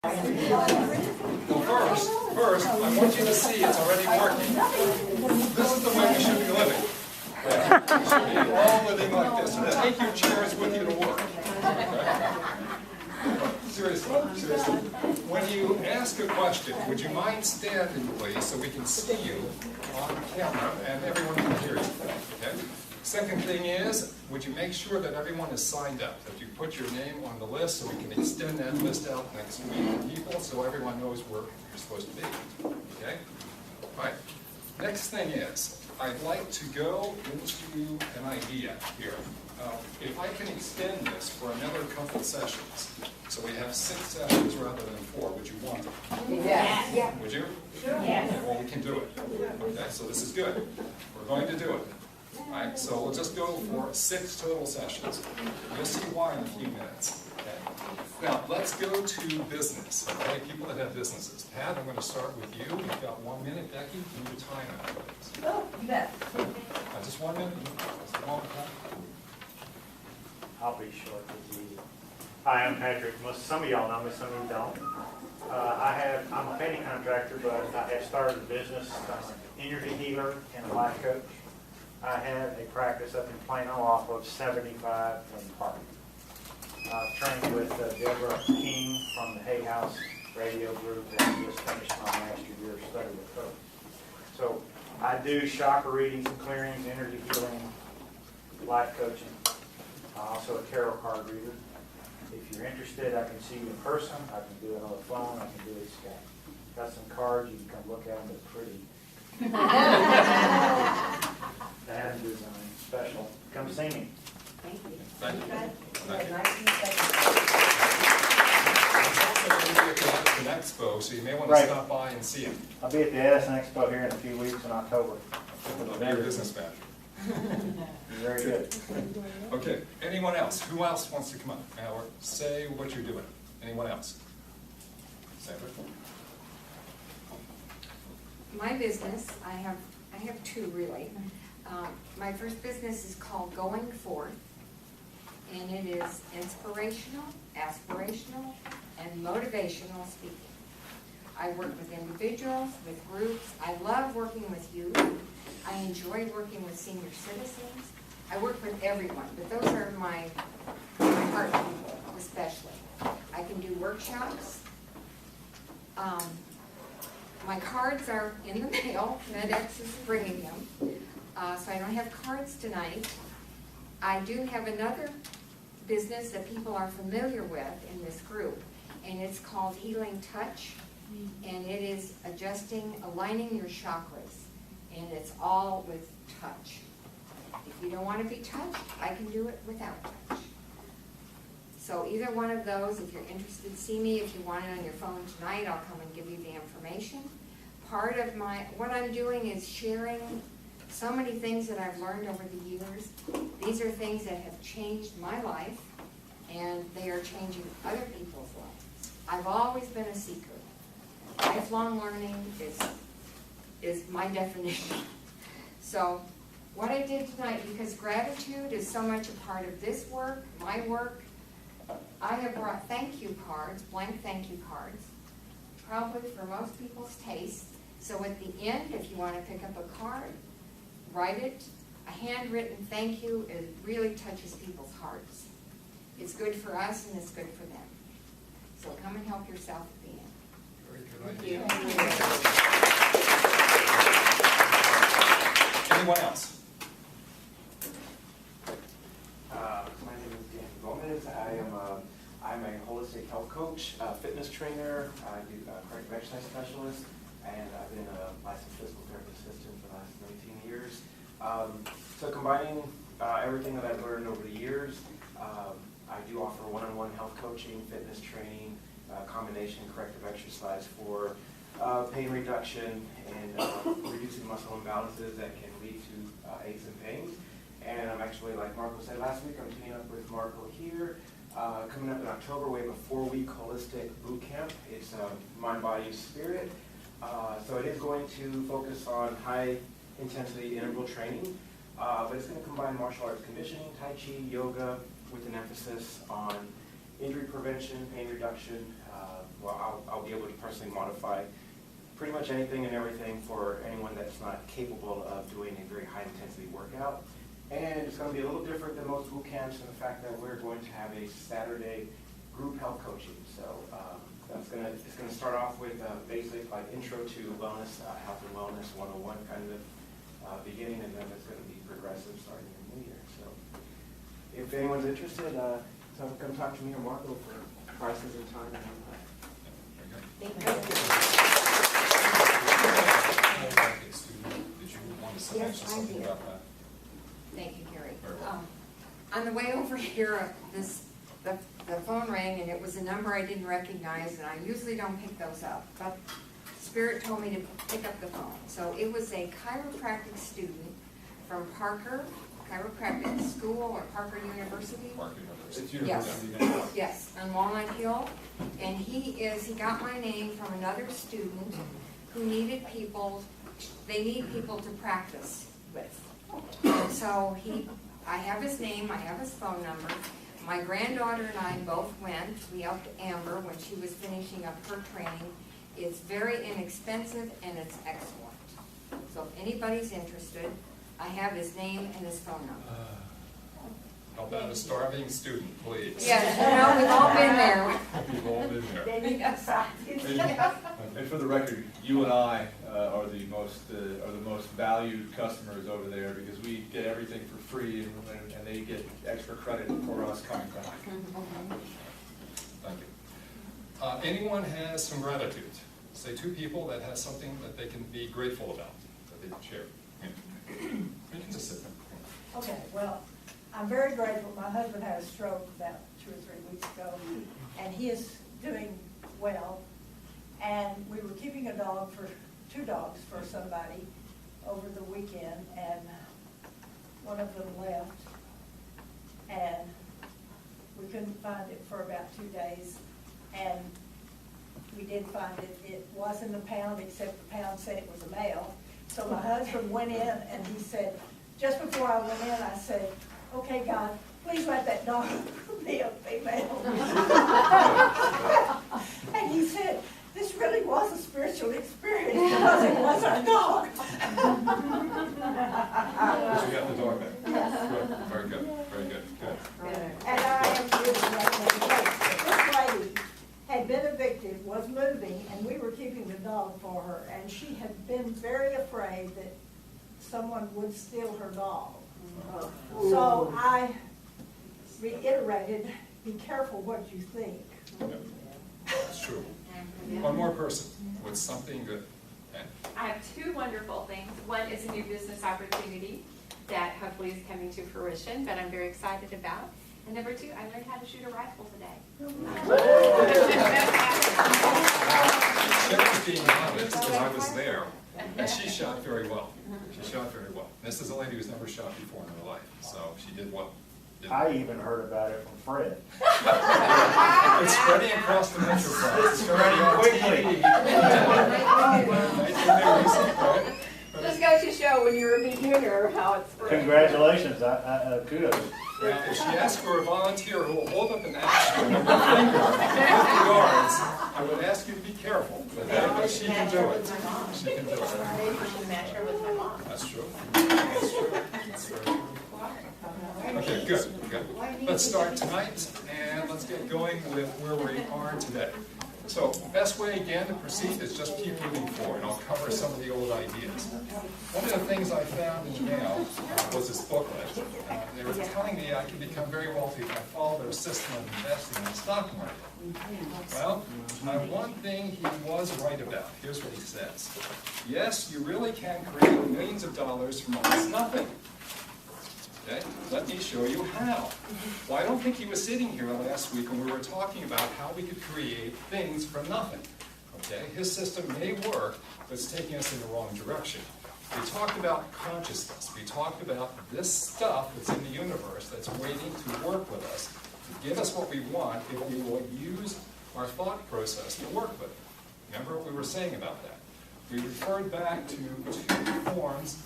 Well, first, I want you to see it's already working. This is the way we should be living. We should be all living like this. So take your chairs with you to work. Okay? Seriously. When you ask a question, would you mind standing, please, so we can see you on camera and everyone can hear you? Okay? Second thing is, would you make sure that everyone is signed up, that you put your name on the list so we can extend that list out next week to people so everyone knows where you're supposed to be. Okay? All right. Next thing is, I'd like to go into an idea here. If I can extend this for another couple sessions, so we have 6 sessions rather than 4, would you want it? Yes. Yeah. Would you? Sure. Yes. Okay, well, we can do it. Okay, so this is good. We're going to do it. All right, so we'll just go for 6 total sessions. You'll see why in a few minutes. Okay. Now, let's go to business. Okay, people that have businesses. Pat, I'm going to start with you. You've got 1 minute. Becky, can you time it, please? Oh, you bet. Just 1 minute. Just a moment, Pat. I'll be short and easy. Hi, I'm Patrick. Some of y'all know me, some of you don't. I'm a painting contractor, but I have started a business. I'm an energy healer and a life coach. I have a practice up in Plano off of 75 and Park. I've trained with Deborah King from the Hay House radio group, and just finished my master year of study with her. So I do chakra readings and clearings, energy healing, life coaching. I'm also a tarot card reader. If you're interested, I can see you in person. I can do it on the phone. I can do it Skype. Got some cards. You can come look at them. They're pretty. Bad design, special. Come see me. Thank you. Thank you. Thank you. Nice and It's also going to be at an expo, so you may want to Right. stop by and see him. I'll be at the Edison Expo here in a few weeks in October. I'll be your business manager. Very good. Okay, anyone else? Who else wants to come up? Or say what you're doing. Anyone else? Sandra? My business, I have 2 really. My first business is called Going Forth, and it is inspirational, aspirational, and motivational speaking. I work with individuals, with groups. I love working with youth. I enjoy working with senior citizens. I work with everyone, but those are my heart people, especially. I can do workshops. My cards are in the mail. FedEx is bringing them. So I don't have cards tonight. I do have another business that people are familiar with in this group, and it's called Healing Touch. And it is aligning your chakras. And it's all with touch. If you don't want to be touched, I can do it without touch. So either one of those, if you're interested, see me. If you want it on your phone tonight, I'll come and give you the information. Part of what I'm doing is sharing so many things that I've learned over the years. These are things that have changed my life, and they are changing other people's lives. I've always been a seeker. Lifelong learning is my definition. So what I did tonight, because gratitude is so much a part of this work, my work, I have brought thank you cards, blank thank you cards, probably for most people's taste. So at the end, if you want to pick up a card, write it. A handwritten thank you, it really touches people's hearts. It's good for us and it's good for them. So come and help yourself at the end. Very good idea. Anyone else? My name is Dan Gomez. I'm a holistic health coach, fitness trainer. I do corrective exercise specialist, and I've been a licensed physical therapy assistant for the last 19 years. So combining everything that I've learned over the years, I do offer one-on-one health coaching, fitness training, combination corrective exercise for pain reduction and reducing muscle imbalances that can lead to aches and pains. And I'm actually, like Marco said last week, I'm teaming up with Marco here. Coming up in October, we have a 4-week holistic boot camp. It's mind, body, spirit. So it is going to focus on high intensity interval training, but it's going to combine martial arts conditioning, Tai Chi, yoga, with an emphasis on injury prevention, pain reduction. I'll be able to personally modify pretty much anything and everything for anyone that's not capable of doing a very high-intensity workout. And it's going to be a little different than most boot camps in the fact that we're going to have a Saturday group health coaching. So it's going to start off with basic like intro to wellness, health and wellness 101 kind of beginning, and then it's going to be progressive starting in the new year. So if anyone's interested, come talk to me or Marco for prices and time. Thank you. Did you want to say something about that? Thank you, Gary. Very well. On the way over here, the phone rang, and it was a number I didn't recognize, and I usually don't pick those up, but Spirit told me to pick up the phone. So it was a chiropractic student from Parker Chiropractic School or Parker University. Parker University. Yes, yes, on Walnut Hill. And he got my name from another student who needed people, they need people to practice with. And so I have his name, I have his phone number. My granddaughter and I both went. We helped Amber when she was finishing up her training. It's very inexpensive and it's excellent. So if anybody's interested, I have his name and his phone number. How about a starving student, please? Yes, we've all been there. We've all been there. Yes. And for the record, you and I are the most valued customers over there because we get everything for free and they get extra credit for us coming back. Thank you. Anyone has some gratitude? Say two people that has something that they can be grateful about, that they can share. You can just sit there. Okay, well, I'm very grateful. My husband had a stroke about 2 or 3 weeks ago, and he is doing well. And we were keeping two dogs for somebody over the weekend, and one of them left, and we couldn't find it for about 2 days. And we did find it. It wasn't a pound, except the pound said it was a male. So my husband went in and he said, just before I went in, I said, okay, God, please let that dog be a female. And he said, this really was a spiritual experience because it was our dog. But you got the dog back. Good. Very good. Very good. Good. And I am really this lady had been evicted, was moving, and we were keeping the dog for her, and she had been very afraid that someone would steal her dog. So I reiterated, be careful what you think. Yeah. That's true. One more person with something good. Okay. I have two wonderful things. One is a new business opportunity that hopefully is coming to fruition, but I'm very excited about. And number two, I learned how to shoot a rifle today. She was being honest because I was there, and she shot very well. She shot very well. This is a lady who's never shot before in her life, so she did well. I even heard about it from Fred. It's spreading across the metroplex. It's spreading quickly. Just goes to show when you're a beginner how it's spread. Congratulations, kudos. Now, if she asks for a volunteer who will hold up an axe with her finger with yards, I would ask you to be careful. But she can do it. She can do it. That's true. That's true. That's very true. Okay, good. Good. Let's start tonight, and let's get going with where we are today. So, best way again to proceed is just keep moving forward, and I'll cover some of the old ideas. One of the things I found in the mail was this booklet. They were telling me I could become very wealthy if I follow their system of investing in the stock market. Well, one thing he was right about. Here's what he says. Yes, you really can create millions of dollars from almost nothing. Okay, let me show you how. Well, I don't think he was sitting here last week when we were talking about how we could create things from nothing. Okay, his system may work, but it's taking us in the wrong direction. We talked about consciousness. We talked about this stuff that's in the universe that's waiting to work with us, to give us what we want if we will use our thought process to work with it. Remember what we were saying about that? We referred back to two forms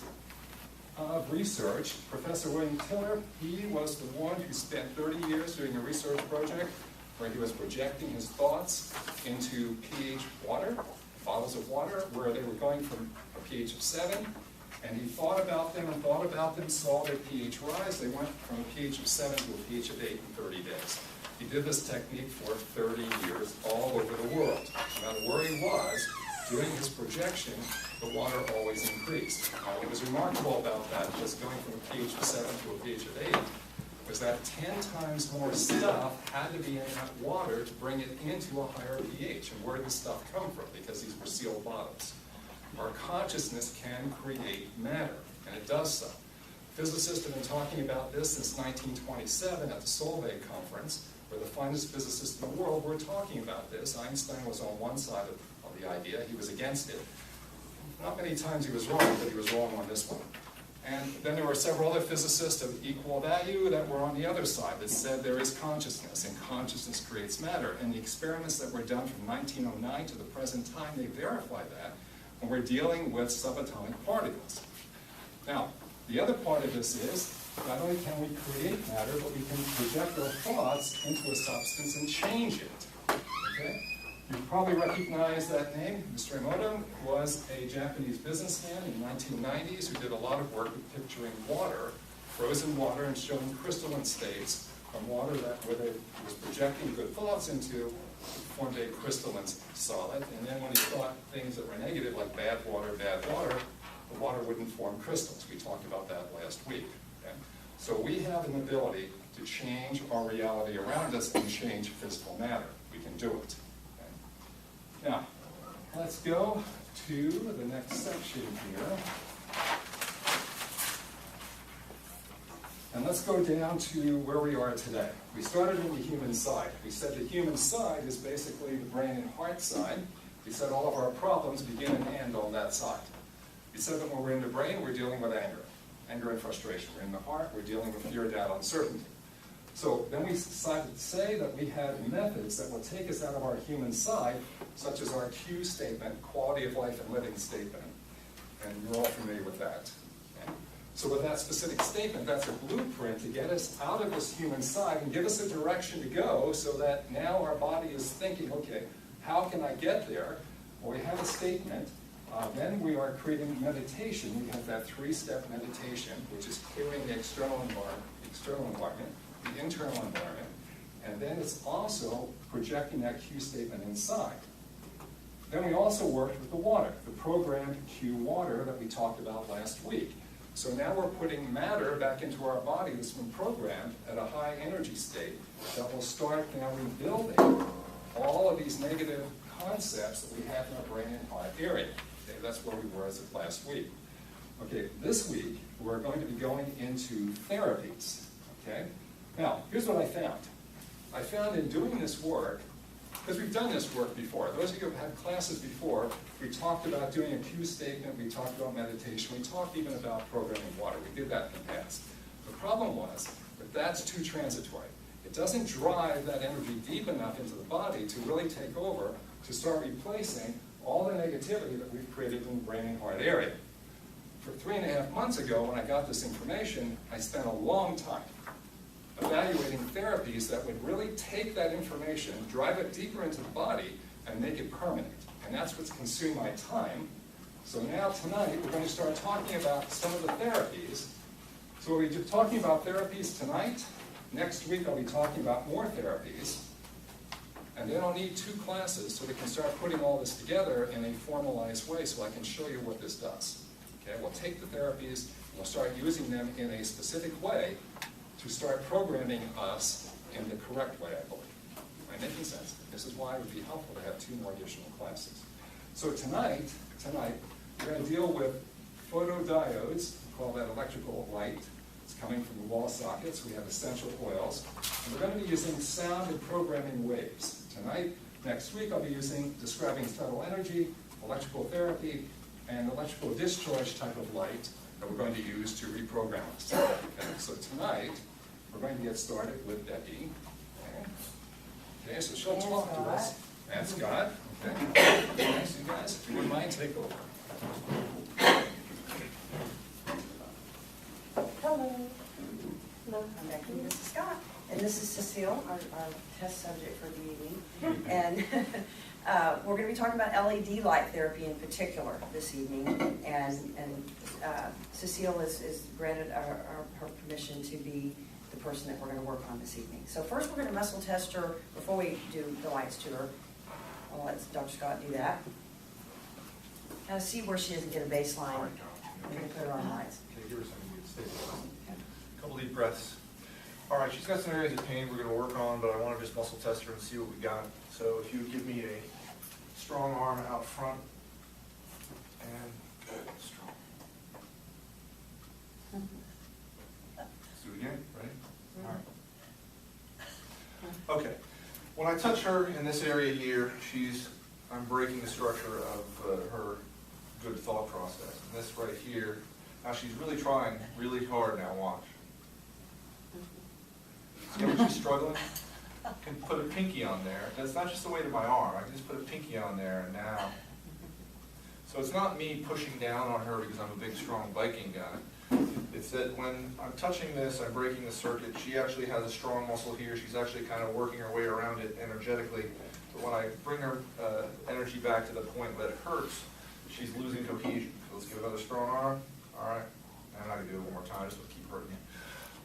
of research. Professor William Tiller, he was the one who spent 30 years doing a research project where he was projecting his thoughts into pH water, bottles of water, where they were going from a pH of 7, and he thought about them and thought about them, saw their pH rise. They went from a pH of 7 to a pH of 8 in 30 days. He did this technique for 30 years all over the world. No matter where he was, doing his projection, the water always increased. What was remarkable about that, just going from a pH of 7 to a pH of 8, was that 10 times more stuff had to be in that water to bring it into a higher pH. And where did the stuff come from? Because these were sealed bottles. Our consciousness can create matter, and it does so. Physicists have been talking about this since 1927 at the Solvay conference, where the finest physicists in the world were talking about this. Einstein was on one side of the idea. He was against it. Not many times he was wrong, but he was wrong on this one. And then there were several other physicists of equal value that were on the other side that said there is consciousness, and consciousness creates matter. And the experiments that were done from 1909 to the present time, they verify that when we're dealing with subatomic particles. Now, the other part of this is, not only can we create matter, but we can project our thoughts into a substance and change it. Okay? You probably recognize that name. Mr. Emoto was a Japanese businessman in the 1990s who did a lot of work with picturing water, frozen water, and showing crystalline states from water that where they was projecting good thoughts into, formed a crystalline solid. And then when he thought things that were negative, like bad water, the water wouldn't form crystals. We talked about that last week. Okay? So we have an ability to change our reality around us and change physical matter. We can do it. Now, let's go to the next section here. And let's go down to where we are today. We started in the human side. We said the human side is basically the brain and heart side. We said all of our problems begin and end on that side. We said that when we're in the brain, we're dealing with anger and frustration. We're in the heart, we're dealing with fear, doubt, uncertainty. So then we decided to say that we had methods that will take us out of our human side, such as our Q statement, quality of life and living statement. And you're all familiar with that. Okay? So with that specific statement, that's a blueprint to get us out of this human side and give us a direction to go so that now our body is thinking, okay, how can I get there? Well, we have a statement. Then we are creating meditation. We have that 3-step meditation, which is clearing the external environment, the internal environment, and then it's also projecting that Q statement inside. Then we also worked with the water, the programmed Q water that we talked about last week. So now we're putting matter back into our body that's been programmed at a high energy state that will start now rebuilding all of these negative concepts that we have in our brain and heart area. Okay, that's where we were as of last week. Okay, this week we're going to be going into therapies. Okay? Now, here's what I found. I found in doing this work, because we've done this work before. Those of you who have had classes before, we talked about doing a Q statement, we talked about meditation, we talked even about programming water. We did that in the past. The problem was that that's too transitory. It doesn't drive that energy deep enough into the body to really take over, to start replacing all the negativity that we've created in the brain and heart area. For 3.5 months ago, when I got this information, I spent a long time evaluating therapies that would really take that information, drive it deeper into the body, and make it permanent. And that's what's consumed my time. So now tonight, we're going to start talking about some of the therapies. So we'll be talking about therapies tonight. Next week, I'll be talking about more therapies. And then I'll need 2 classes so we can start putting all this together in a formalized way so I can show you what this does. Okay, we'll take the therapies, and we'll start using them in a specific way to start programming us in the correct way, I believe. Am I making sense? This is why it would be helpful to have 2 more additional classes. So tonight, we're going to deal with photodiodes. We call that electrical light. It's coming from the wall sockets. We have essential oils. And we're going to be using sound and programming waves. Tonight, next week, I'll be describing subtle energy, electrical therapy, and electrical discharge type of light that we're going to use to reprogram us. Okay, so tonight, we're going to get started with Debbie. Okay, so she'll talk to us. And Scott. Okay. Thanks, you guys. If you wouldn't mind, take over. Hello. Hello, I'm back with Mrs. Scott. And this is Cecile, our test subject for the evening. And we're going to be talking about LED light therapy in particular this evening. And Cecile is granted her permission to be the person that we're going to work on this evening. So first we're going to muscle test her before we do the lights to her. I'll let Dr. Scott do that. Kind of see where she is and get a baseline. All right, I'm going to put her on lights. Okay, give her something to stabilize. Couple deep breaths. All right, she's got some areas of pain we're going to work on, but I want to just muscle test her and see what we got. So if you would give me a strong arm out front, and good, strong. Let's do it again, ready? All right. Okay, when I touch her in this area here, I'm breaking the structure of her good thought process. And this right here, now she's really trying really hard now, watch. See how she's struggling? I can put a pinky on there. That's not just the weight of my arm. I can just put a pinky on there and now. So it's not me pushing down on her because I'm a big, strong Viking guy. It's that when I'm touching this, I'm breaking the circuit. She actually has a strong muscle here. She's actually kind of working her way around it energetically. But when I bring her energy back to the point that it hurts, she's losing cohesion. So let's give another strong arm. All right. I'm not going to do it one more time. I just want to keep hurting you.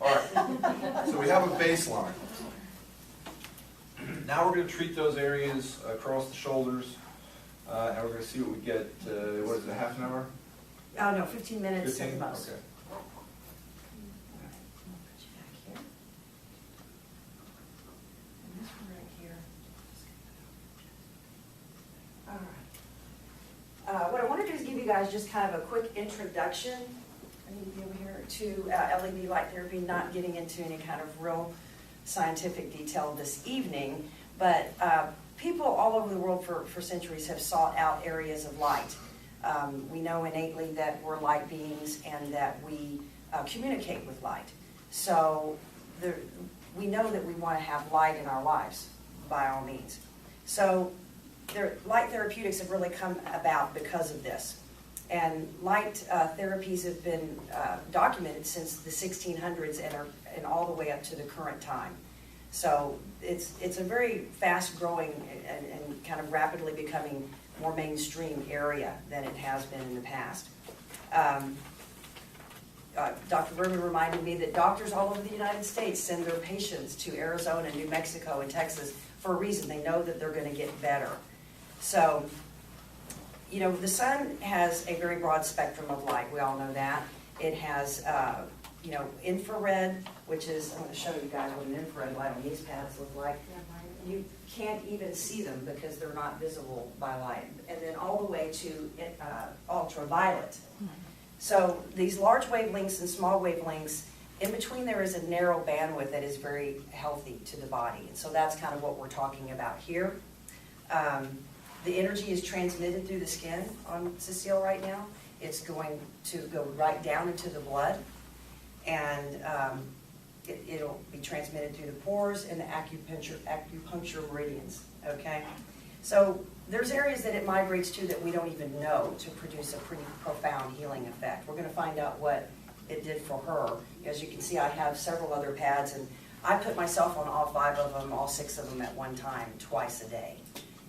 All right, so we have a baseline. Now we're going to treat those areas across the shoulders, and we're going to see what we get. What is it, half an hour? Oh, no, 15 minutes at 15? the most. Okay. Put you back here. And this one right here. All right. What I want to do is give you guys just kind of a quick introduction. I need to be over here to LED light therapy, not getting into any kind of real scientific detail this evening, but people all over the world for centuries have sought out areas of light. We know innately that we're light beings and that we communicate with light. So we know that we want to have light in our lives, by all means. So light therapeutics have really come about because of this. And light therapies have been documented since the 1600s and all the way up to the current time. So it's a very fast-growing and kind of rapidly becoming more mainstream area than it has been in the past. Dr. Berman reminded me that doctors all over the United States send their patients to Arizona, New Mexico, and Texas for a reason. They know that they're going to get better. So, you know, the sun has a very broad spectrum of light. We all know that. It has, you know, infrared, which is, I'm going to show you guys what an infrared light on these pads look like. You can't even see them because they're not visible by light. And then all the way to ultraviolet. So these large wavelengths and small wavelengths, in between there is a narrow bandwidth that is very healthy to the body. And so that's kind of what we're talking about here. The energy is transmitted through the skin on Cecile right now. It's going to go right down into the blood, and it'll be transmitted through the pores and the acupuncture meridians, okay? So there's areas that it migrates to that we don't even know to produce a pretty profound healing effect. We're going to find out what it did for her. As you can see, I have several other pads, and I put myself on all 5 of them, all 6 of them at one time, twice a day.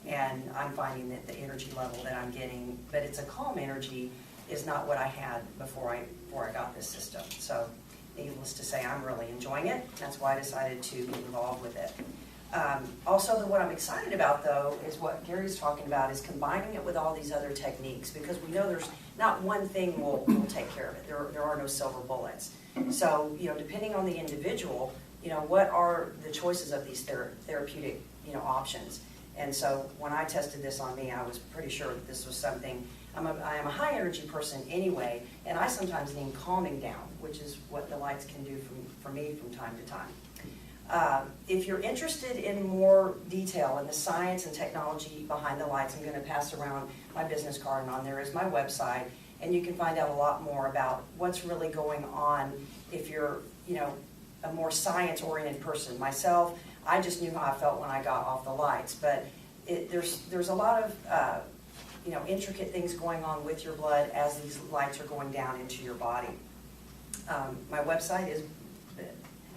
And I'm finding that the energy level that I'm getting, but it's a calm energy, is not what I had before I got this system. So needless to say, I'm really enjoying it. That's why I decided to get involved with it. Also, what I'm excited about, though, is what Gary's talking about, is combining it with all these other techniques, because we know there's not one thing will take care of it. There are no silver bullets. So, you know, depending on the individual, you know, what are the choices of these therapeutic, you know, options? And so when I tested this on me, I was pretty sure that this was something. I am a high energy person anyway, and I sometimes need calming down, which is what the lights can do for me from time to time. If you're interested in more detail in the science and technology behind the lights, I'm going to pass around my business card, and on there is my website, and you can find out a lot more about what's really going on if you're, you know, a more science-oriented person. Myself, I just knew how I felt when I got off the lights, but there's a lot of you know, intricate things going on with your blood as these lights are going down into your body. My website is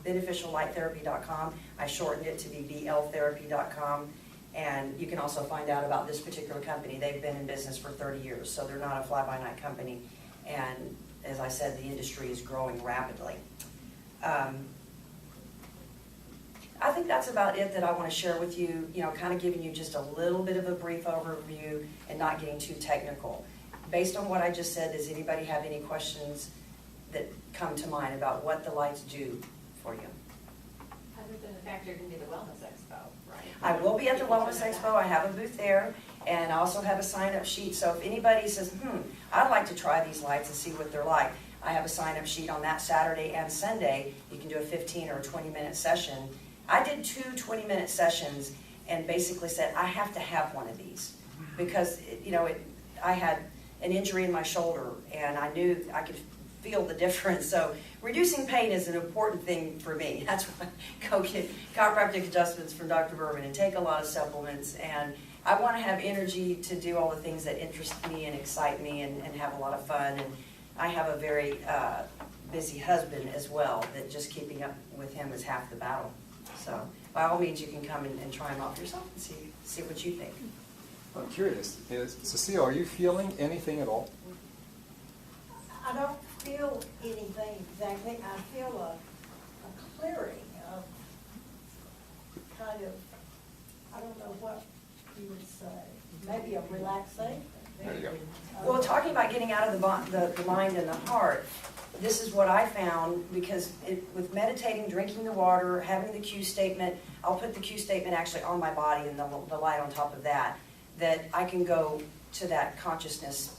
beneficiallighttherapy.com. I shortened it to be bltherapy.com. And you can also find out about this particular company. They've been in business for 30 years, so they're not a fly-by-night company. And as I said, the industry is growing rapidly. I think that's about it that I want to share with you, kind of giving you just a little bit of a brief overview and not getting too technical. Based on what I just said, does anybody have any questions that come to mind about what the lights do for you? Other than the fact you're going to be the Wellness Expo, right? I will be at the Wellness Expo. I have a booth there, and I also have a sign-up sheet. So if anybody says, I'd like to try these lights and see what they're like, I have a sign-up sheet on that Saturday and Sunday. You can do a 15 or a 20-minute session. I did 2 20-minute sessions and basically said, I have to have one of these because, I had an injury in my shoulder, and I knew I could feel the difference. So reducing pain is an important thing for me. That's why I go get chiropractic adjustments from Dr. Berman and take a lot of supplements. And I want to have energy to do all the things that interest me and excite me and have a lot of fun. And I have a very busy husband as well, that just keeping up with him is half the battle. So by all means, you can come and try them out for yourself and see what you think. I'm curious, Cecile, are you feeling anything at all? I don't feel anything exactly. I feel a clearing of kind of, I don't know what you would say, maybe a relaxation. There you go. Well, talking about getting out of the mind and the heart, this is what I found, because with meditating, drinking the water, having the Q statement, I'll put the Q statement actually on my body and the light on top of that I can go to that consciousness,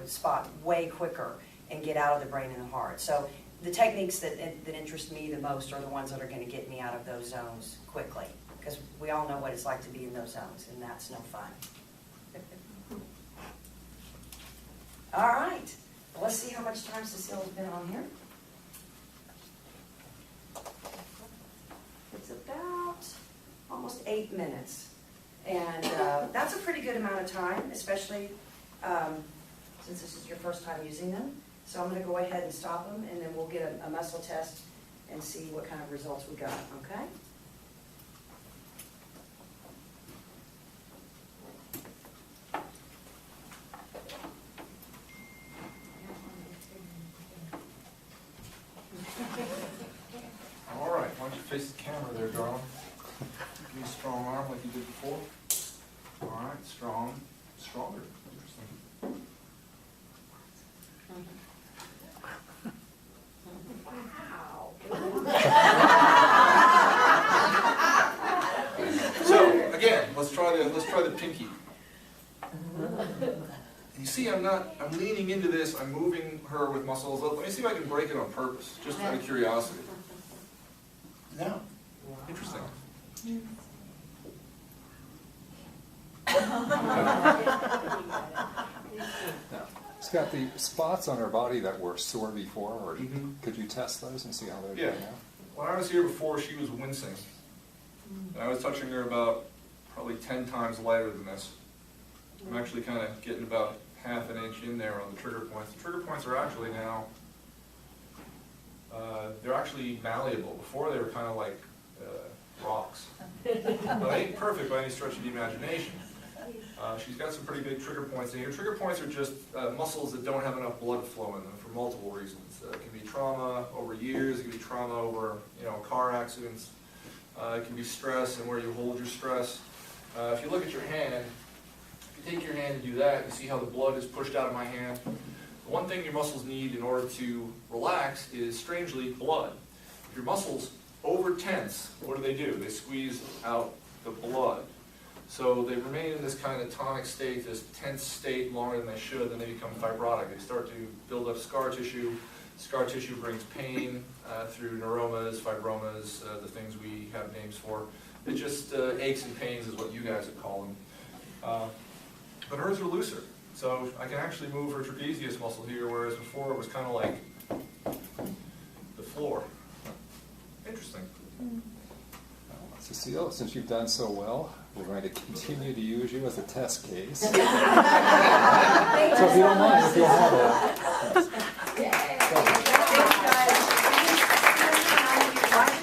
spot way quicker and get out of the brain and the heart. So the techniques that interest me the most are the ones that are going to get me out of those zones quickly, because we all know what it's like to be in those zones, and that's no fun. All right. Well, let's see how much time Cecile's been on here. It's about almost 8 minutes. And that's a pretty good amount of time, especially since this is your first time using them. So I'm going to go ahead and stop them, and then we'll get a muscle test and see what kind of results we got, okay? All right, why don't you face the camera there, darling? Give me a strong arm like you did before. All right, strong, stronger. Interesting. So again, let's try the pinky. You see, I'm leaning into this. I'm moving her with muscles. Let me see if I can break it on purpose, just out of curiosity. No. Interesting. Now, it's got the spots on her body that were sore before, or could you test those and see how they're doing now? When I was here before, she was wincing. And I was touching her about probably 10 times lighter than this. I'm actually kind of getting about ½ an inch in there on the trigger points. The trigger points are actually now, they're actually malleable. Before they were kind of like rocks. But they ain't perfect by any stretch of the imagination. She's got some pretty big trigger points in here. Trigger points are just muscles that don't have enough blood flow in them for multiple reasons. It can be trauma over years, it can be trauma over car accidents, it can be stress and where you hold your stress. If you look at your hand, if you take your hand and do that, you see how the blood is pushed out of my hand. The one thing your muscles need in order to relax is, strangely, blood. If your muscles over-tense, what do? They squeeze out the blood. So they remain in this kind of tonic state, this tense state longer than they should, then they become fibrotic. They start to build up scar tissue. Scar tissue brings pain through neuromas, fibromas, the things we have names for. It just aches and pains is what you guys would call them. But hers are looser. So I can actually move her trapezius muscle here, whereas before it was kind of like the floor. Interesting. Cecile, since you've done so well, we're going to continue to use you as a test case. So if you don't mind, if you'll have a... Thank you, guys.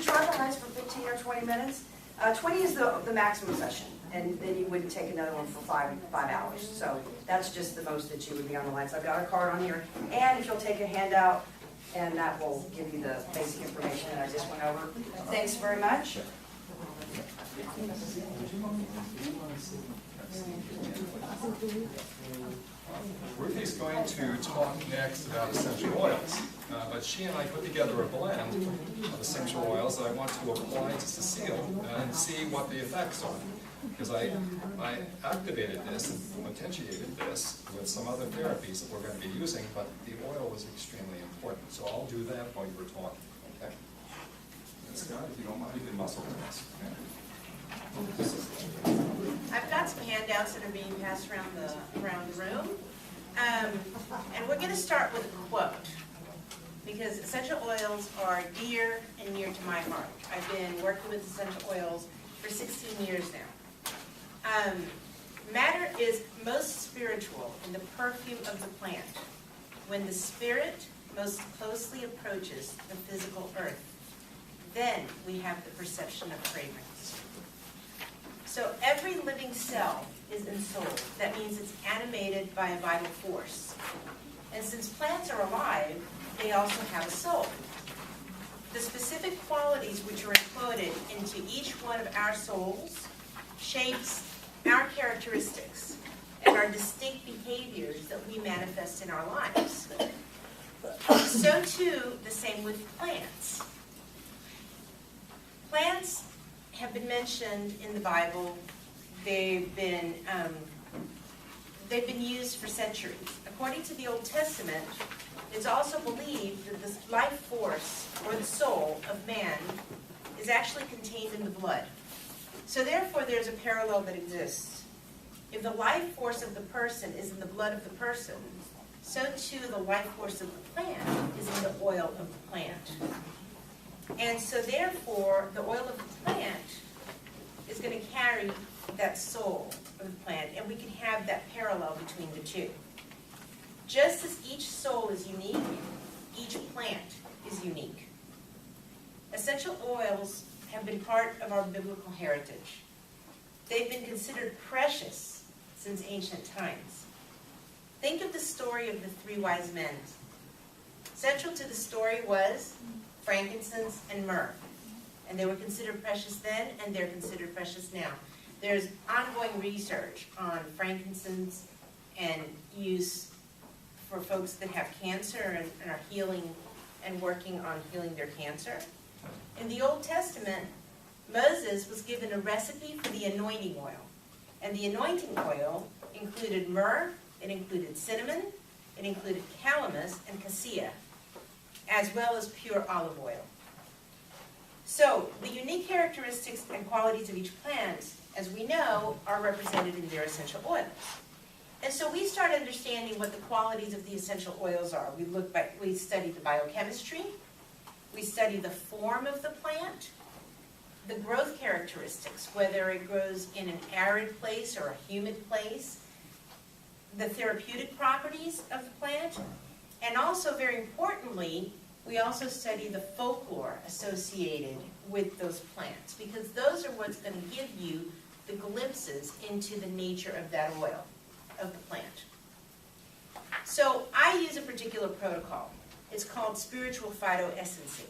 20 is the maximum session, and then you wouldn't take another one for five hours. So that's just the most that you would be on the line. So I've got a card on here, and if you'll take a handout, and that will give you the basic information that I just went over. Thanks very much. Ruthie's going to talk next about essential oils, but she and I put together a blend of essential oils that I want to apply to Cecile and see what the effects are. Because I activated this and potentiated this with some other therapies that we're going to be using, but the oil was extremely important. So I'll do that while you were talking. Okay. And Scott, if you don't mind, you can muscle this. Okay. I've got some handouts that are being passed around the room. And we're going to start with a quote, because essential oils are dear and near to my heart. I've been working with essential oils for 16 years now. Matter is most spiritual in the perfume of the plant, when the spirit most closely approaches the physical earth. Then we have the perception of fragrance. So every living cell is ensouled. That means it's animated by a vital force. And since plants are alive, they also have a soul. The specific qualities which are encoded into each one of our souls shapes our characteristics and our distinct behaviors that we manifest in our lives. So too, the same with plants. Plants have been mentioned in the Bible. They've been used for centuries. According to the Old Testament, it's also believed that the life force or the soul of man is actually contained in the blood. So therefore, there's a parallel that exists. If the life force of the person is in the blood of the person, so too the life force of the plant is in the oil of the plant. And so therefore, the oil of the plant is going to carry that soul of the plant, and we can have that parallel between the two. Just as each soul is unique, each plant is unique. Essential oils have been part of our biblical heritage. They've been considered precious since ancient times. Think of the story of the three wise men. Central to the story was frankincense and myrrh. And they were considered precious then, and they're considered precious now. There's ongoing research on frankincense and use for folks that have cancer and are healing and working on healing their cancer. In the Old Testament, Moses was given a recipe for the anointing oil. And the anointing oil included myrrh, it included cinnamon, it included calamus and cassia, as well as pure olive oil. So the unique characteristics and qualities of each plant, as we know, are represented in their essential oils. And so we start understanding what the qualities of the essential oils are. We study the biochemistry, we study the form of the plant, the growth characteristics, whether it grows in an arid place or a humid place, the therapeutic properties of the plant, and also, very importantly, we also study the folklore associated with those plants, because those are what's going to give you the glimpses into the nature of that oil, of the plant. So I use a particular protocol. It's called spiritual phytoessencing.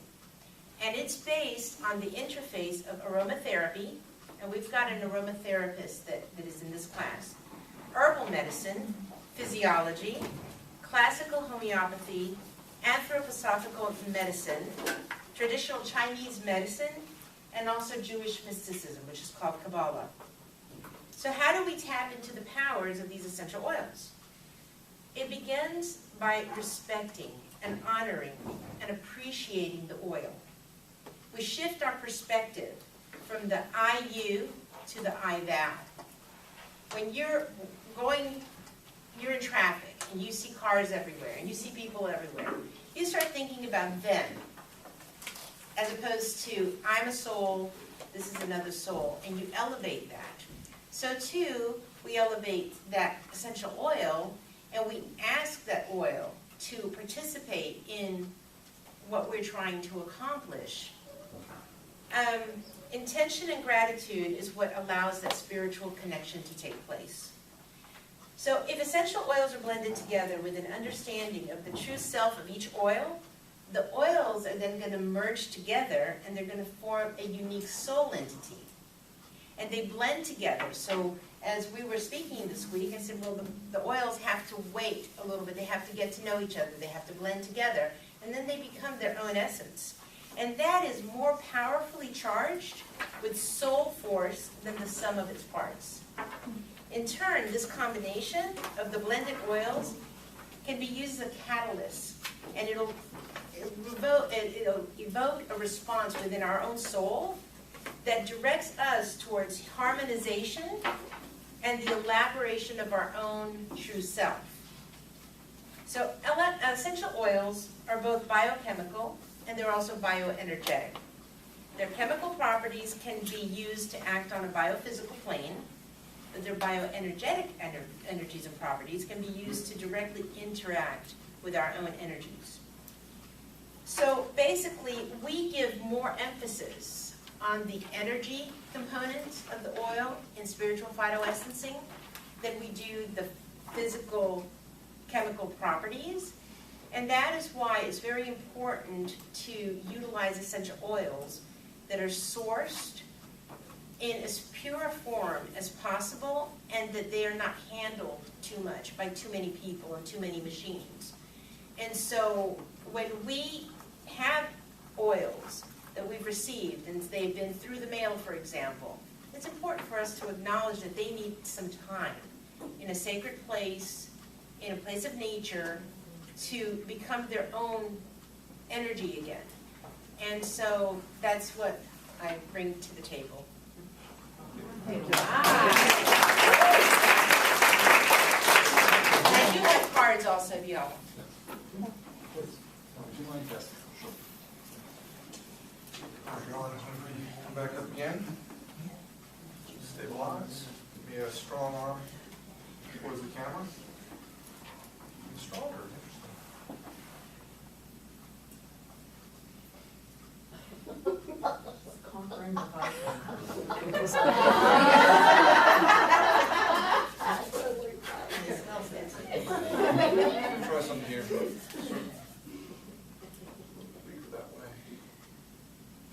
And it's based on the interface of aromatherapy, and we've got an aromatherapist that is in this class, herbal medicine, physiology, classical homeopathy, anthroposophical medicine, traditional Chinese medicine, and also Jewish mysticism, which is called Kabbalah. So how do we tap into the powers of these essential oils? It begins by respecting and honoring and appreciating the oil. We shift our perspective from the I-you to the I-thou. When you're in traffic and you see cars everywhere and you see people everywhere, you start thinking about them as opposed to I'm a soul, this is another soul, and you elevate that. So too, we elevate that essential oil and we ask that oil to participate in what we're trying to accomplish. intention and gratitude is what allows that spiritual connection to take place. So if essential oils are blended together with an understanding of the true self of each oil, the oils are then going to merge together and they're going to form a unique soul entity. And they blend together. So as we were speaking this week, I said, well, the oils have to wait a little bit. They have to get to know each other. They have to blend together. And then they become their own essence. And that is more powerfully charged with soul force than the sum of its parts. In turn, this combination of the blended oils can be used as a catalyst, and it'll evoke a response within our own soul that directs us towards harmonization and the elaboration of our own true self. So essential oils are both biochemical and they're also bioenergetic. Their chemical properties can be used to act on a biophysical plane, but their bioenergetic energies and properties can be used to directly interact with our own energies. So basically, we give more emphasis on the energy component of the oil in spiritual phytoessencing than we do the physical chemical properties. And that is why it's very important to utilize essential oils that are sourced in as pure a form as possible, and that they are not handled too much by too many people and too many machines. And so when we have oils that we've received and they've been through the mail, for example, it's important for us to acknowledge that they need some time in a sacred place, in a place of nature, to become their own energy again. And so that's what I bring to the table. I do have cards also, if y'all. Would you mind testing? Sure. John, whenever you come back up again, stabilize. Give me a strong arm towards the camera. Stronger. Conquering the heart. Try something here. Leave that way.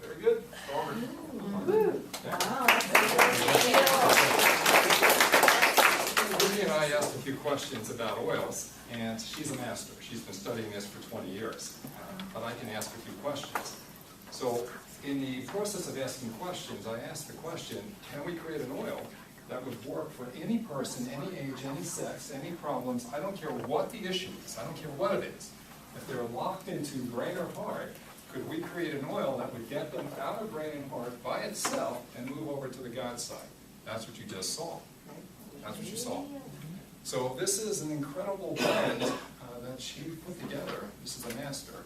Very good. Stronger. Ruby and I asked a few questions about oils, and she's a master. She's been studying this for 20 years, but I can ask a few questions. So in the process of asking questions, I asked the question, can we create an oil that would work for any person, any age, any sex, any problems? I don't care what the issue is. I don't care what it is. If they're locked into brain or heart, could we create an oil that would get them out of brain and heart by itself and move over to the God side? That's what you just saw. That's what you saw. So this is an incredible blend that she put together. This is a master.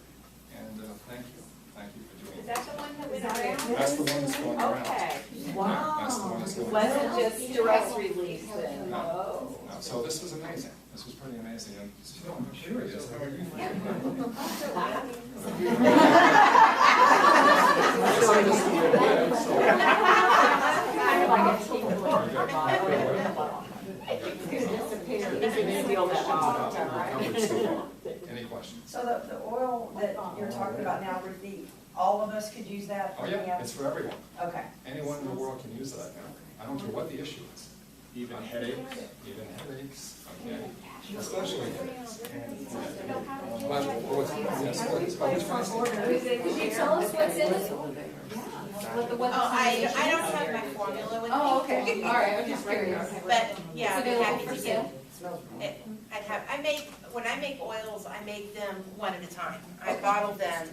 And thank you. Thank you for doing Is that. that the one that went around? That's the one that's going around. Okay. Yeah, that's the one that's going around. Wasn't just stress release then. No. No. So this was amazing. This was pretty amazing. And so I'm curious, how are you feeling? Any questions? So the oil that you're talking about now, all of us could use that? Oh yeah, it's for everyone. Okay. Anyone in the world can use that now. I don't care what the issue is. Even headaches, okay? Especially headaches. Could you tell us what's in it? I don't have my formula with me. Oh, okay, all right, I'm just curious. But, yeah, I'd be happy For to sale? give. When I make oils, I make them one at a time. I bottle them,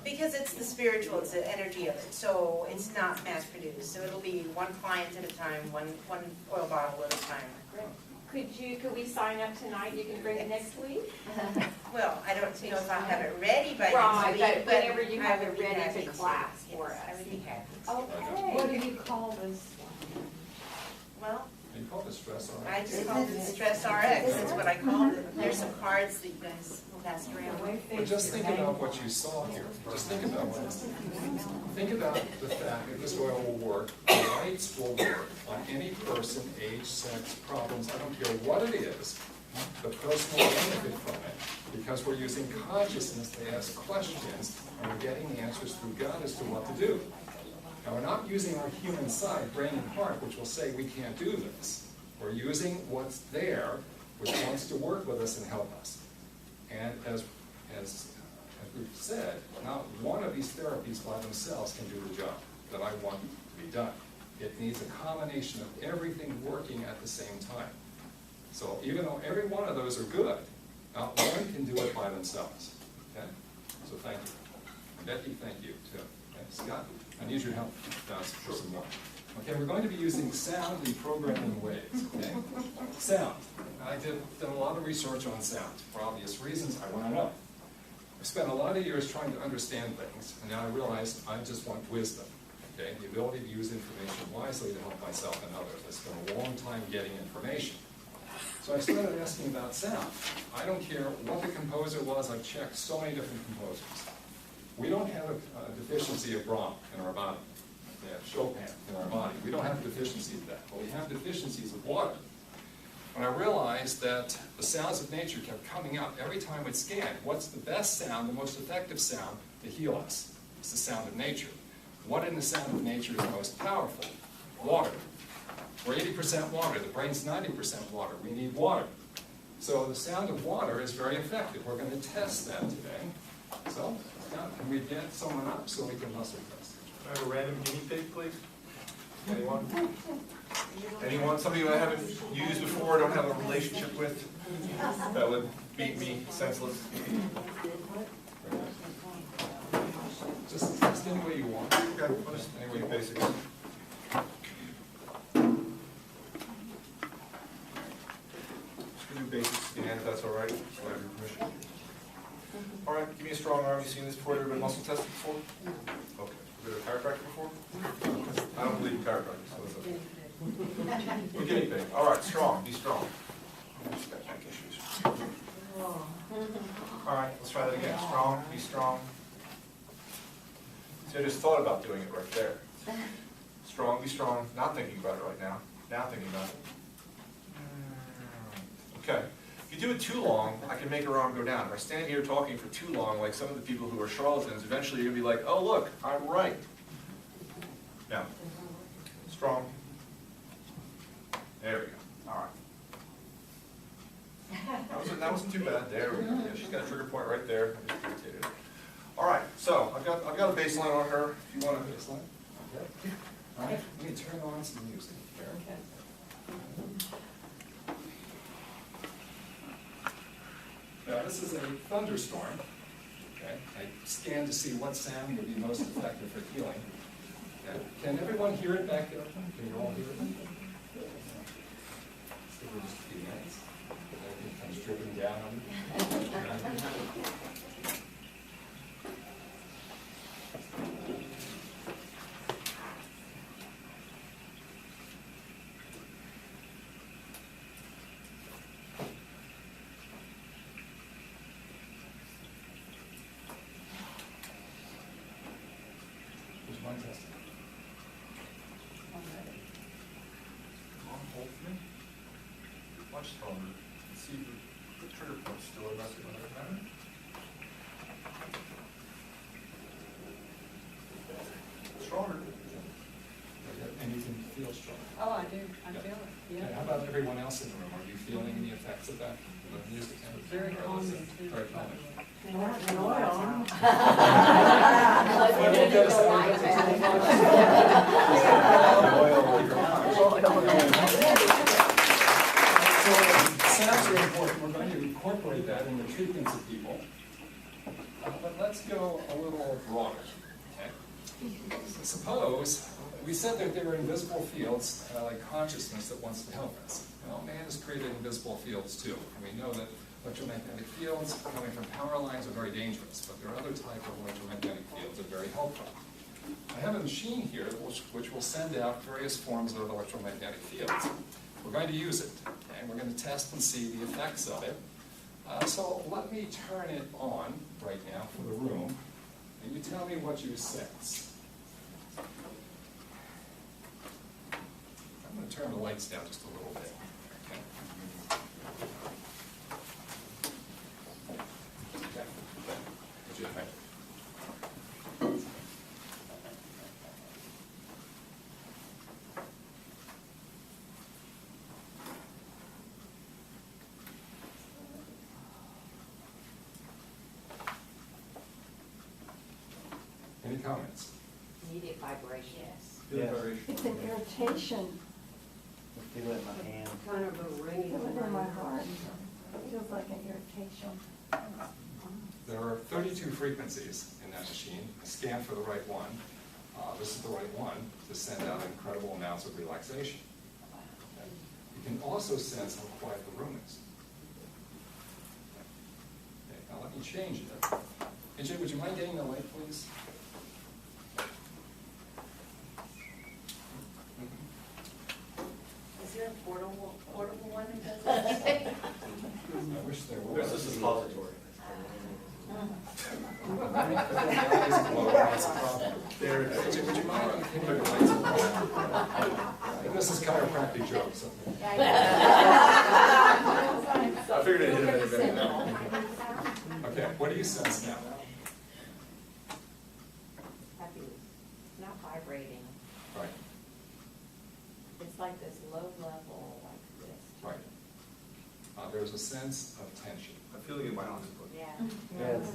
because it's the spiritual, it's the energy of it, so it's not mass produced. So it'll be one client at a time, one oil bottle at a time. Could we sign up tonight? You can bring it next week? Well, I don't know if I'll have it ready by Right, next week, but whenever you I have would it be ready happy to class for Yes, I us. would be happy. Okay. What do you call this? Well, You call this stress Stress RX? I just called it Stress RX, that's what I called it. There's some cards that you guys passed around. But just think about what you saw here. Just think about this. Think about the fact that this oil will work, the lights will work on any person, age, sex, problems, I don't care what it is, the person will benefit from it because we're using consciousness to ask questions and we're getting the answers through God as to what to do. Now, we're not using our human side, brain and heart, which will say we can't do this. We're using what's there, which wants to work with us and help us. And as we've said, not one of these therapies by themselves can do the job that I want to be done. It needs a combination of everything working at the same time. So even though every one of those are good, not one can do it by themselves. Okay? So thank you. Becky, thank you too. Okay? Scott, I need your help for some more. Okay, we're going to be using sound in programming ways. Okay? Sound. I did a lot of research on sound. For obvious reasons, I want to know. I spent a lot of years trying to understand things, and now I realize I just want wisdom. Okay? The ability to use information wisely to help myself and others. I spent a long time getting information. So I started asking about sound. I don't care what the composer was, I've checked so many different composers. We don't have a deficiency of Berman in our body. We have Chopin in our body. We don't have a deficiency of that, but we have deficiencies of water. And I realized that the sounds of nature kept coming up every time we'd scan. What's the best sound, the most effective sound to heal us? It's the sound of nature. What in the sound of nature is most powerful? Water. We're 80% water. The brain's 90% water. We need water. So the sound of water is very effective. We're going to test that today. So, can we get someone up so we can muscle test? Can I have a random guinea pig, please? Anyone? Anyone? Somebody who I haven't used before, don't have a relationship with, that would beat me senseless? Just test any way you want. Okay, just any way basic. Do basic scan, if that's all right. So I have your permission. All right, give me a strong arm. You seen this before? Ever been muscle tested before? Okay. Been a chiropractor before? I don't believe in chiropractic, so it's okay. We're guinea pig. All right, strong. Be strong. Just got back issues. All right, let's try that again. Strong. Be strong. See, I just thought about doing it right there. Strong. Be strong. Not thinking about it right now. Now thinking about it. Okay. If you do it too long, I can make her arm go down. If I stand here talking for too long, like some of the people who are charlatans, eventually you're going to be like, oh, look, I'm right. Now, strong. There we go. All right. That wasn't too bad. There we go. Yeah, she's got a trigger point right there. I just irritated her. All right. So I've got a baseline on her. If you want a baseline. Okay. All right. Let me turn on some music here. Okay. Now, this is a thunderstorm. Okay? I scanned to see what sound would be most effective for healing. Okay. Can everyone hear it back there? Can you all hear it? So we're just a few minutes. It comes dripping down on me. Much stronger. See the trigger point still resting on it, right? Stronger. And you can feel strong. Oh, I do. I feel it. Okay, how about everyone else in the room? Are you feeling the effects of that? The music? Very calming too. Very calming. Sounds are important. We're going to incorporate that in the treatments of people. But let's go a little broader. Okay? Suppose we said that there are invisible fields like consciousness that wants to help us. Well, man has created invisible fields too. And we know that electromagnetic fields coming from power lines are very dangerous, but there are other types of electromagnetic fields that are very helpful. I have a machine here which will send out various forms of electromagnetic fields. We're going to use it, and we're going to test and see the effects of it. So let me turn it on right now for the room, and you tell me what you sense. I'm going to turn the lights down just a little bit. Okay. Okay. What do you think? Any comments? Immediate vibration. Yes. Feel Yes. very- It's an irritation, I feel it in my hand. Kind of a ringing. feel it in my heart. It feels like an irritation. There are 32 frequencies in that machine. Scan for the right one. This is the right one to send out incredible amounts of relaxation. Okay. You can also sense how quiet the room is. Okay, now let me change it. AJ, would you mind getting the light, please? Is there a portable one that does that? I wish there There's was. a suppository. There it is. AJ, would you mind hitting the lights on? This is chiropractic jokes. I figured I'd hit it in a minute now. Okay, what do you sense now? Happy, not vibrating. Right, It's like this low level, like this. right. There's a sense of tension. I'm feeling it in my arms. Yeah. Yes.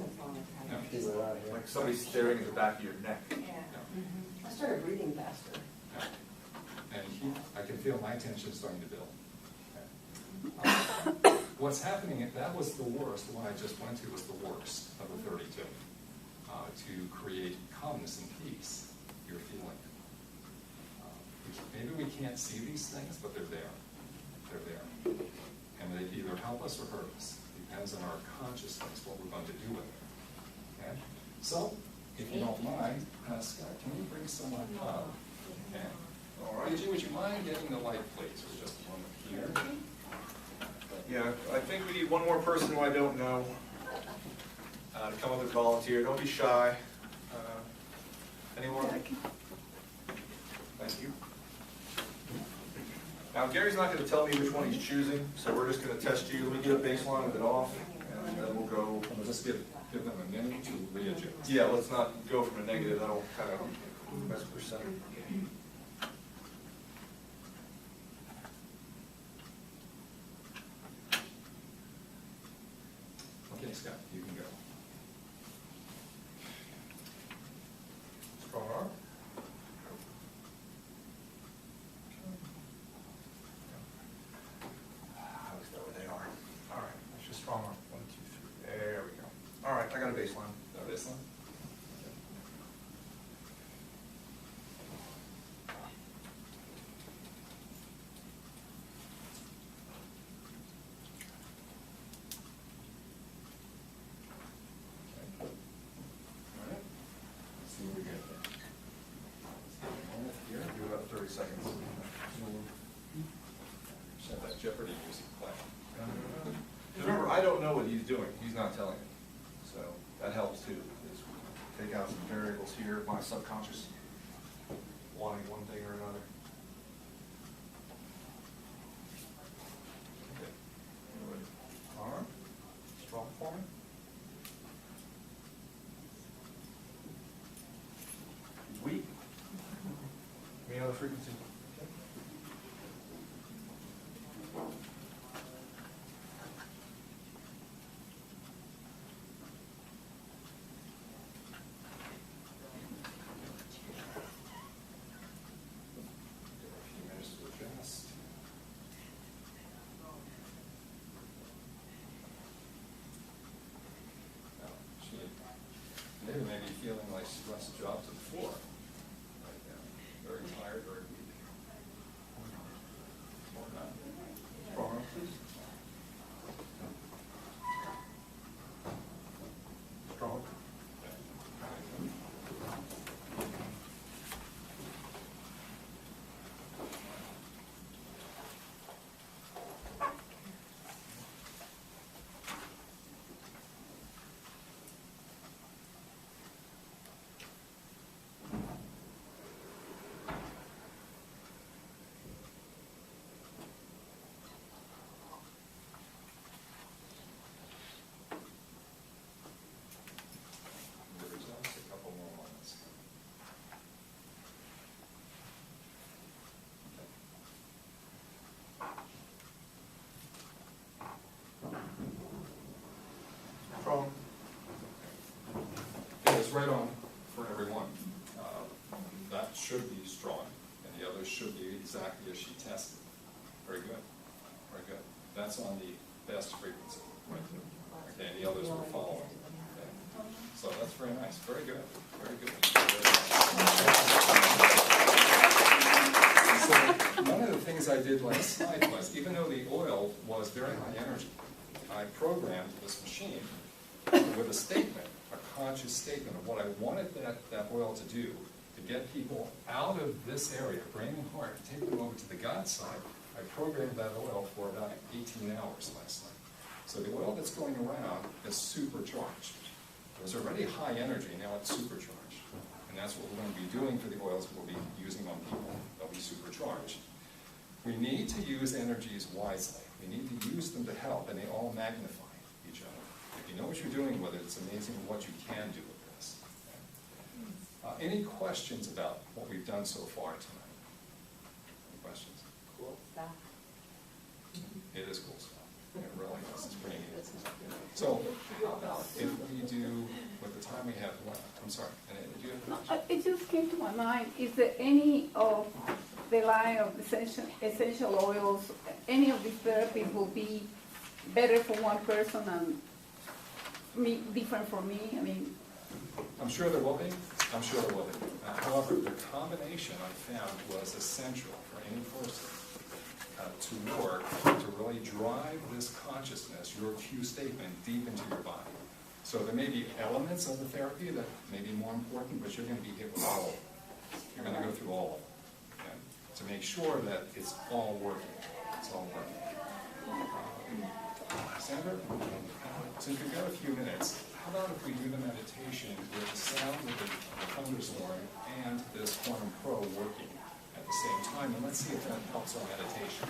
No. Feel it out here. Like somebody's staring at the back of your neck. Yeah. I started breathing faster. And I can feel my tension starting to build. Okay. What's happening, that was the worst, the one I just went to was the worst of the 32. To create calmness and peace, you're feeling. Maybe we can't see these things, but they're there. They're there. And they either help us or hurt us. Depends on our consciousness, what we're going to do with it. Okay? So, if you don't mind, Scott, can you bring someone up? Okay. All right. AJ, would you mind getting the light, please, for just a moment here? Yeah, I think we need one more person who I don't know to come up and volunteer. Don't be shy. Anyone? Thank you. Now, Gary's not going to tell me which one he's choosing, so we're just going to test you. Let me get a baseline of it off, and then we'll go. We'll just give them a minute to readjust. Yeah, let's not go from a negative. That'll kind of mess with your center. Okay, Scott, you can go. Strong arm. I always know where they are. All right, that's just strong arm. 1, 2, 3. There we go. All right, I got a baseline. Now this one. Okay. All right. Let's see what we get there. Let's get a moment here. Do about 30 seconds. Just have that Jeopardy music play. Remember, I don't know what he's doing. He's not telling me. So that helps too. Is take out some variables here, my subconscious wanting one thing or another. Okay. Arm, strong for me. Weak. Any other frequency? Okay. Give it a few minutes to adjust. Now, she maybe may be feeling like she wants to drop to the floor right now. Very tired, very weak. Or not. Strong arm, please. Strong. was right on for everyone. That should be strong, and the others should be exactly as she tested. Very good, very good. That's on the best frequency, right? Okay, and the others were following. Okay. So that's very nice, very good, very good. So one of the things I did last night was, even though the oil was very high energy, I programmed this machine with a statement, a conscious statement of what I wanted that oil to do to get people out of this area, brain and heart, and take them over to the God side. I programmed that oil for about 18 hours last night. So the oil that's going around is supercharged. It was already high energy, now it's supercharged. And that's what we're going to be doing for the oils we'll be using on people. They'll be supercharged. We need to use energies wisely. We need to use them to help, and they all magnify each other. If you know what you're doing with it, it's amazing what you can do with this. Okay. Any questions about what we've done so far tonight? Any questions? Cool stuff. It is cool stuff. It really is. It's pretty neat. So, how about if we do, with the time we have left, I'm sorry, and do you have a question? It just came to my mind, is there any of the line of essential oils, any of these therapies will be better for one person and different for me? I mean, I'm sure there will be. I'm sure there will be. However, the combination I found was essential for any person to work to really drive this consciousness, your cue statement, deep into your body. So there may be elements of the therapy that may be more important, but you're going to be hit with all of them. You're going to go through all of them, okay? To make sure that it's all working. It's all working. Sandra, since we've got a few minutes, how about if we do the meditation with the sound of the thunderstorm and this Quantum Pro working at the same time, and let's see if that helps our meditation.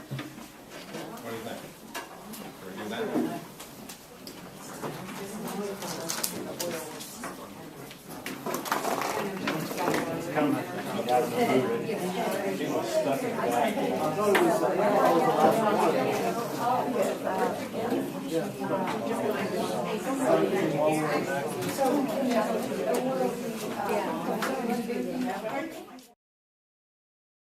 What do you think? Can we do that? She was stuck in the back. yeah.